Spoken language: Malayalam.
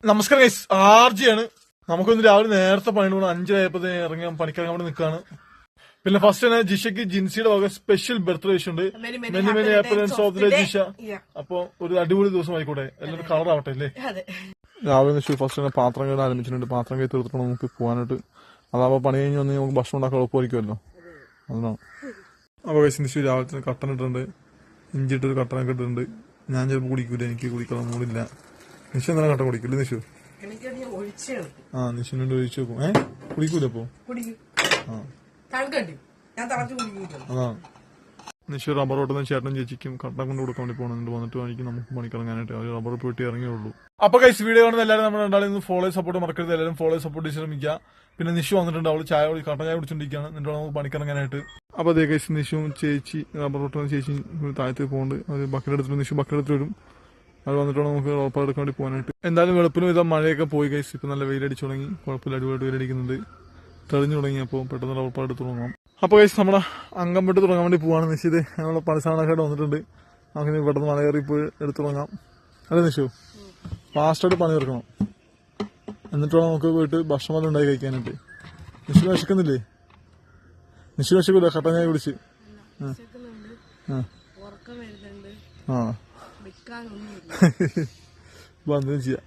നമസ്കാരം ഗൈസ്, ആർജിയാണ്. നമുക്കൊന്ന് രാവിലെ നേരത്തെ പണി 5:00 ഇറങ്ങാൻ പണിക്കിറങ്ങാൻ വേണ്ടി നിൽക്കാണ്. പിന്നെ ഫസ്റ്റ് തന്നെ ജിഷയ്ക്ക് ജിൻസിയുടെ വക സ്പെഷ്യൽ ബർത്ത്ഡേ വിഷ് ഉണ്ട്. Many many happiness of the Jisha. അപ്പൊ ഒരു അടിപൊളി ദിവസം ആയിക്കോട്ടെ, എല്ലാവരും കളർ ആവട്ടെ അല്ലേ. രാവിലെ ഫസ്റ്റ് തന്നെ പാത്രം കഴുകാൻ ആരംഭിച്ചിട്ടുണ്ട്. പാത്രം കഴുകി തീർത്തിട്ട് നമുക്ക് പോകാനായിട്ട്. അതാവുമ്പോൾ പണി കഴിഞ്ഞ് വന്ന് നമുക്ക് ഭക്ഷണം ഉണ്ടാക്കാൻ എളുപ്പമായിരിക്കുമല്ലോ, അതിനാണ്. അപ്പോൾ ഗൈസ് നിശ്ചയം രാവിലെ തന്നെ കട്ടൻ ഇട്ടിട്ടുണ്ട്, ഇഞ്ചി ഇട്ടൊരു കട്ടനൊക്കെ ഇട്ടിട്ടുണ്ട്. ഞാൻ ചിലപ്പോൾ കുടിക്കൂല, എനിക്ക് കുടിക്കാൻ മൂടില്ല. നിശു എന്താണ് കട്ടൻ കുടിക്കില്ല? നിശു നിശുവിനോട് ഒഴിച്ചു നോക്കും. കുടിക്കൂല അപ്പൊ? അതാ നിശു റബ്ബർ ഓട്ടുന്ന ചേട്ടനും ചേച്ചിക്കും കട്ടൻ കൊണ്ട് കൊടുക്കാൻ വേണ്ടി പോകുന്നുണ്ട്. വന്നിട്ട് വാങ്ങിക്കും നമുക്ക് പണിക്കിറങ്ങാനായിട്ട്. അവർ റബ്ബർ പോയിട്ട് ഇറങ്ങിയുള്ളൂ. അപ്പൊ ഗൈസ് വീഡിയോ കാണുന്ന എല്ലാവരും നമ്മൾ രണ്ടാളും ഫോളോ സപ്പോർട്ട് മറക്കരുത്. എല്ലാവരും ഫോളോ സപ്പോർട്ട് ശ്രമിക്കുക. പിന്നെ നിശു വന്നിട്ടുണ്ട്, അവള് കട്ടൻ ചായ കുടിച്ചോണ്ടിരിക്കുകയാണ്. എന്നിട്ട് നമുക്ക് പണിക്കിറങ്ങാനായിട്ട്. അപ്പൊ അതേ ഗൈസ് നിശുവും ചേച്ചി റബ്ബർ ഓട്ടുന്ന ചേച്ചി താഴത്തേക്ക് പോകുന്നുണ്ട്. അത് ബക്കറ്റ് എടുത്തിട്ട് നിശു ബക്കറ്റ് എടുത്ത് വരും. അത് വന്നിട്ട് നമുക്ക് റബ്ബർ എടുക്കാൻ വേണ്ടി പോകാനായിട്ട്. എന്തായാലും വെളുപ്പിനും ഇതാ മഴയൊക്കെ പോയി ഗൈസ്. ഇപ്പൊ നല്ല വെയിലടിച്ചു തുടങ്ങി, കുഴപ്പമില്ല, അടിപൊളിയായിട്ട് വെയിലടിക്കുന്നുണ്ട്. തെളിഞ്ഞു തുടങ്ങി. അപ്പോൾ പെട്ടെന്ന് റബ്ബർ എടുത്ത് തുടങ്ങാം. അപ്പൊ ഗൈസ് നമ്മുടെ അംഗം വിട്ട് തുടങ്ങാൻ വേണ്ടി പോവാണ്. നിശ്ചിത് നമ്മളെ പണിസാധനമൊക്കെ വന്നിട്ടുണ്ട്. നമുക്ക് പെട്ടെന്ന് മഴ കയറി പോയി എടുത്തു തുടങ്ങാം. അല്ലേ നിശു? ഫാസ്റ്റായിട്ട് പണി തീർക്കണം, എന്നിട്ട് വേണം നമുക്ക് പോയിട്ട് ഭക്ഷണം ഉണ്ടായി കഴിക്കാനായിട്ട്. നിശു വിശക്കുന്നില്ലേ? നിശു വിശക്കൂല, കട്ടൻ ചായ കുടിച്ച്. ആ എന്തെങ്കിലും ചെയ്യാം.